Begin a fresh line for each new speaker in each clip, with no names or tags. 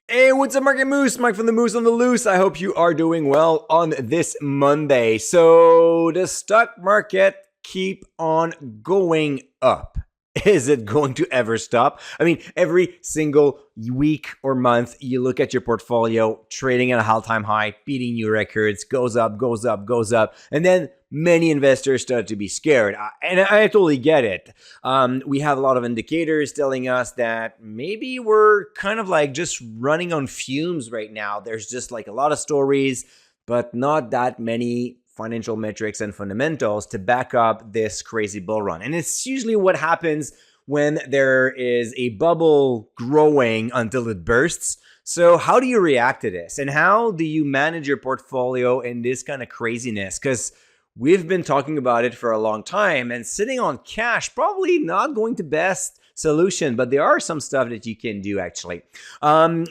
Hey, what's up, Market Moose? Mike from the Moose on the Loose. I hope you are doing well on this Monday. So, the stock market keep on going up. Is it going to ever stop? I mean, every single week or month, you look at your portfolio trading at a all-time high, beating new records, goes up, goes up, goes up, and then many investors start to be scared. And I totally get it. We have a lot of indicators telling us that maybe we're kind of like just running on fumes right now. There's just like a lot of stories, but not that many financial metrics and fundamentals to back up this crazy bull run. And it's usually what happens when there is a bubble growing until it bursts. So how do you react to this? And how do you manage your portfolio in this kind of craziness? Because we've been talking about it for a long time, and sitting on cash probably not going to best solution, but there are some stuff that you can do actually.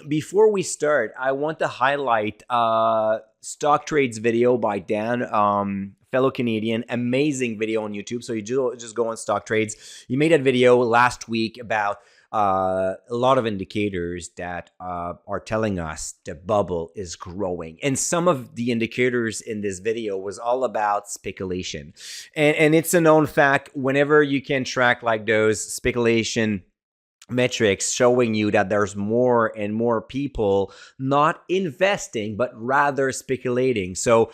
Before we start, I want to highlight Stock Trades video by Dan, fellow Canadian, amazing video on YouTube. So you just go on Stock Trades. He made that video last week about a lot of indicators that are telling us the bubble is growing. And some of the indicators in this video was all about speculation. And it's a known fact, whenever you can track like those speculation metrics showing you that there's more and more people not investing but rather speculating, so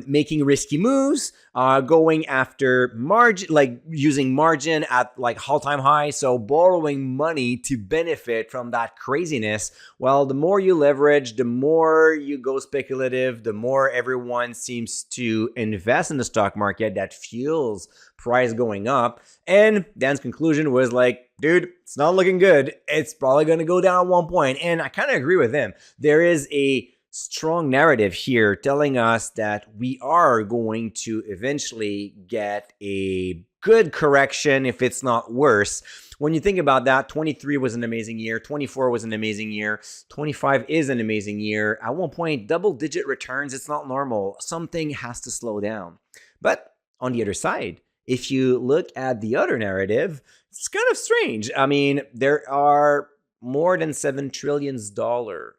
making risky moves, going after margin, like using margin at like all-time high, so borrowing money to benefit from that craziness. Well, the more you leverage, the more you go speculative, the more everyone seems to invest in the stock market. That fuels price going up. And Dan's conclusion was like, dude, it's not looking good. It's probably going to go down at one point. And I kind of agree with him. There is a strong narrative here telling us that we are going to eventually get a good correction, if it's not worse. When you think about that, 23 was an amazing year. 24 was an amazing year. 25 is an amazing year. At one point, double-digit returns, it's not normal. Something has to slow down. But on the other side, if you look at the other narrative, it's kind of strange. I mean, there are more than $7 trillion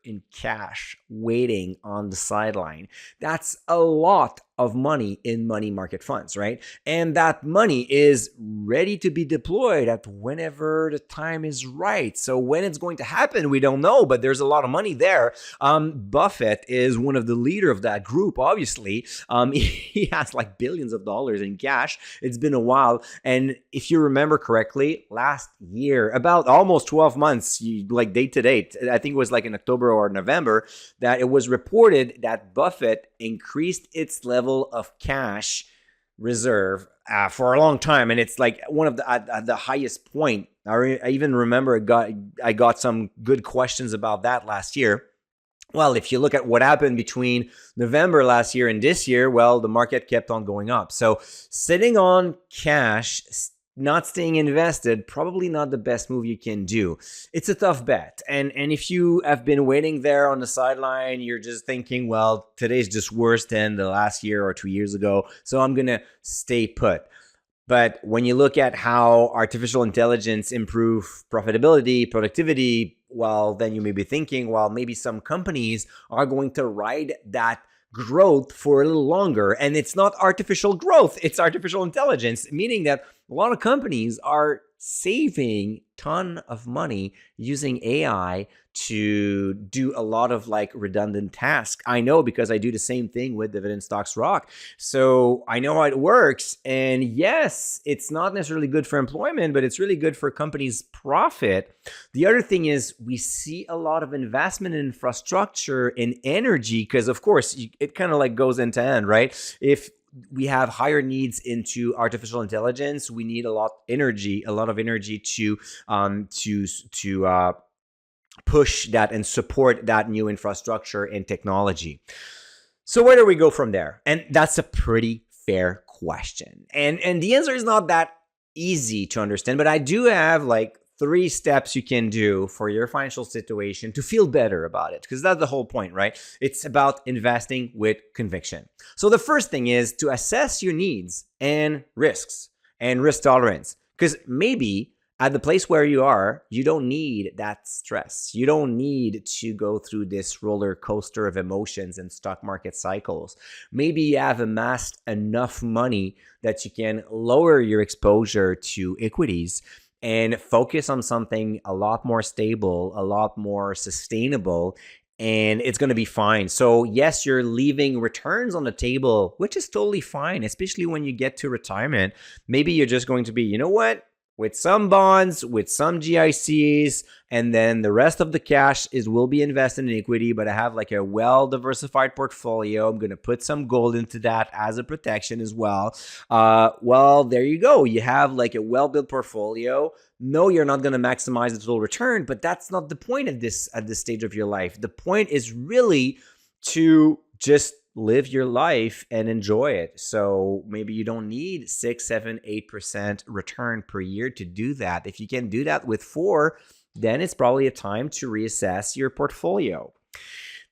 in cash waiting on the sideline. That's a lot of money in money market funds, right? And that money is ready to be deployed at whenever the time is right. So when it's going to happen, we don't know, but there's a lot of money there. Buffett is one of the leader of that group, obviously. He has like billions of dollars in cash. It's been a while. And if you remember correctly, last year, about almost 12 months, like date to date, I think it was like in October or November, that it was reported that Buffett increased its level of cash reserve for a long time, and it's like one of the at the highest point. I even remember I got some good questions about that last year. Well, if you look at what happened between November last year and this year, well, the market kept on going up. So sitting on cash, not staying invested, probably not the best move you can do. It's a tough bet. And if you have been waiting there on the sideline, you're just thinking, well, today's just worse than the last year or 2 years ago, so I'm going to stay put. But when you look at how artificial intelligence improve profitability, productivity, well, then you may be thinking, well, maybe some companies are going to ride that growth for a little longer. And it's not artificial growth, it's artificial intelligence, meaning that a lot of companies are saving a ton of money using AI to do a lot of like redundant tasks. I know because I do the same thing with Dividend Stocks Rock. So I know how it works. And yes, it's not necessarily good for employment, but it's really good for companies' profit. The other thing is we see a lot of investment in infrastructure, in energy, because of course it kind of like goes end to end, right? If we have higher needs into artificial intelligence, we need a lot of energy to push that and support that new infrastructure and technology. So where do we go from there? And that's a pretty fair question. And the answer is not that easy to understand, but I do have like 3 steps you can do for your financial situation to feel better about it, because that's the whole point, right? It's about investing with conviction. So the first thing is to assess your needs and risks and risk tolerance, because maybe At the place where you are, you don't need that stress. You don't need to go through this roller coaster of emotions and stock market cycles. Maybe you have amassed enough money that you can lower your exposure to equities and focus on something a lot more stable, a lot more sustainable, and it's going to be fine. So yes, you're leaving returns on the table, which is totally fine, especially when you get to retirement. Maybe you're just going to be, you know what? With some bonds, with some GICs, and then the rest of the cash will be invested in equity, but I have like a well-diversified portfolio. I'm going to put some gold into that as a protection as well. Well, there you go. You have like a well-built portfolio. No, you're not going to maximize the total return, but that's not the point at this stage of your life. The point is really to just live your life and enjoy it. So maybe you don't need 6, 7, 8% return per year to do that. If you can do that with 4, then it's probably a time to reassess your portfolio.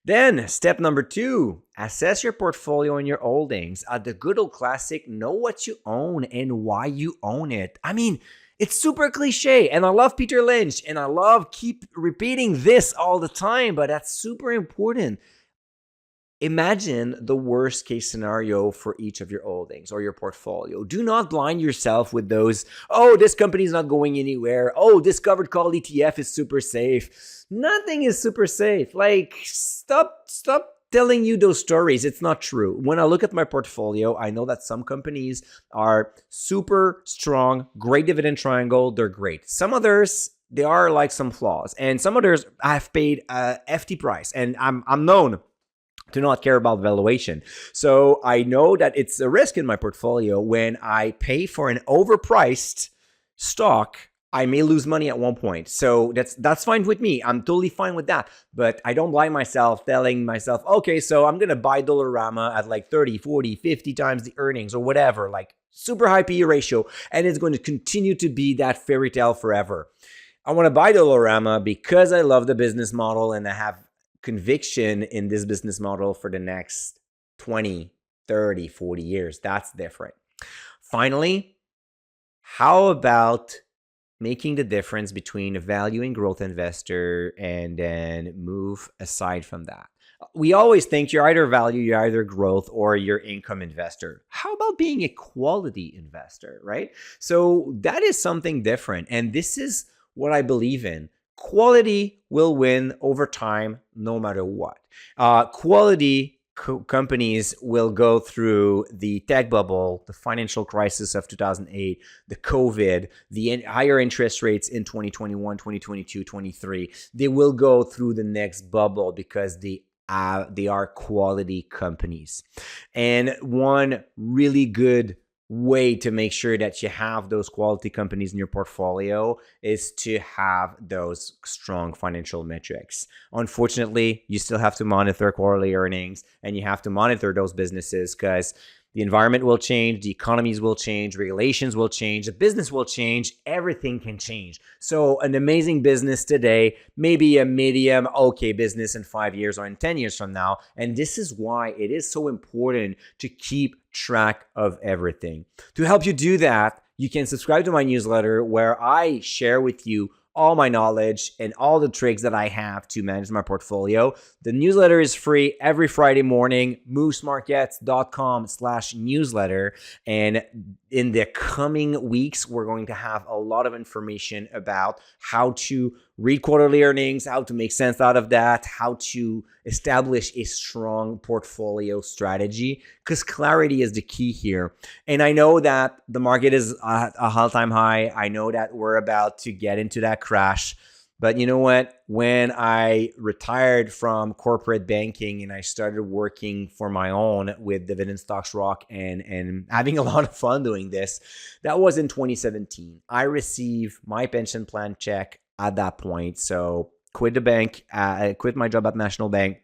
Then step number 2, assess your portfolio and your holdings. The good old classic, know what you own and why you own it. I mean, it's super cliche, and I love Peter Lynch, and I love keep repeating this all the time, but that's super important. Imagine the worst case scenario for each of your holdings or your portfolio. Do not blind yourself with those, oh, this company is not going anywhere. Oh, this covered call ETF is super safe. Nothing is super safe. Like, stop telling you those stories. It's not true. When I look at my portfolio, I know that some companies are super strong, great dividend triangle. They're great. Some others, they are like some flaws. And some others I've paid a FT price, and I'm known to not care about valuation. So I know that it's a risk in my portfolio. When I pay for an overpriced stock, I may lose money at one point. So that's fine with me. I'm totally fine with that. But I don't blind myself telling myself, okay, so I'm going to buy Dollarama at like 30, 40, 50 times the earnings or whatever, like super high PE ratio. And it's going to continue to be that fairy tale forever. I want to buy Dollarama because I love the business model and I have conviction in this business model for the next 20, 30, 40 years. That's different. Finally, how about making the difference between a value and growth investor and then move aside from that? We always think you're either value, you're either growth, or you're income investor. How about being a quality investor, right? So that is something different. And this is what I believe in. Quality will win over time, no matter what. Quality companies will go through the tech bubble, the financial crisis of 2008, the COVID, the higher interest rates in 2021, 2022, 23. They will go through the next bubble because they are quality companies. And one really good way to make sure that you have those quality companies in your portfolio is to have those strong financial metrics. Unfortunately, you still have to monitor quarterly earnings and you have to monitor those businesses because the environment will change, the economies will change, regulations will change, the business will change, everything can change. So an amazing business today, maybe a medium, okay business in 5 years or in 10 years from now. And this is why it is so important to keep track of everything. To help you do that, you can subscribe to my newsletter where I share with you all my knowledge and all the tricks that I have to manage my portfolio. The newsletter is free every Friday morning, moosemarkets.com/newsletter. And in the coming weeks, we're going to have a lot of information about how to read quarterly earnings, how to make sense out of that, how to establish a strong portfolio strategy, because clarity is the key here. And I know that the market is at a all-time high. I know that we're about to get into that crash. But you know what? When I retired from corporate banking and I started working for my own with Dividend Stocks Rock and having a lot of fun doing this, that was in 2017. I received my pension plan check at that point. So quit the bank, quit my job at National Bank,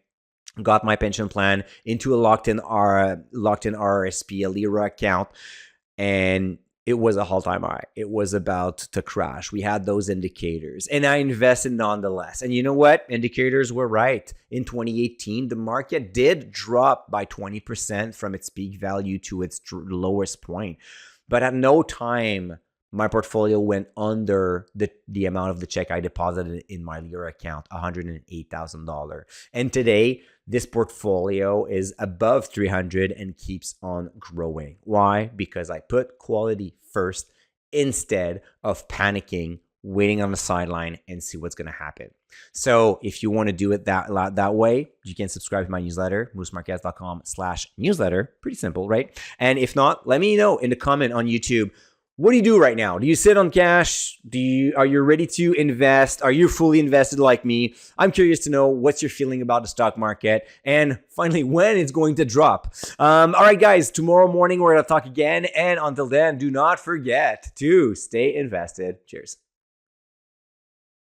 got my pension plan into a locked-in RRSP, a Lira account, and it was a all-time high. It was about to crash. We had those indicators, and I invested nonetheless. And you know what? Indicators were right. In 2018, the market did drop by 20% from its peak value to its lowest point. But at no time my portfolio went under the amount of the check I deposited in my Lira account, $108,000. And today, this portfolio is above 300 and keeps on growing. Why? Because I put quality first instead of panicking, waiting on the sideline and see what's going to happen. So if you want to do it that way, you can subscribe to my newsletter, moosemarquez.com/newsletter. Pretty simple, right? And if not, let me know in the comment on YouTube. What do you do right now? Do you sit on cash? Are you ready to invest? Are you fully invested like me? I'm curious to know what's your feeling about the stock market, and finally, when it's going to drop. All right, guys, tomorrow morning we're going to talk again. And until then, do not forget to stay invested. Cheers.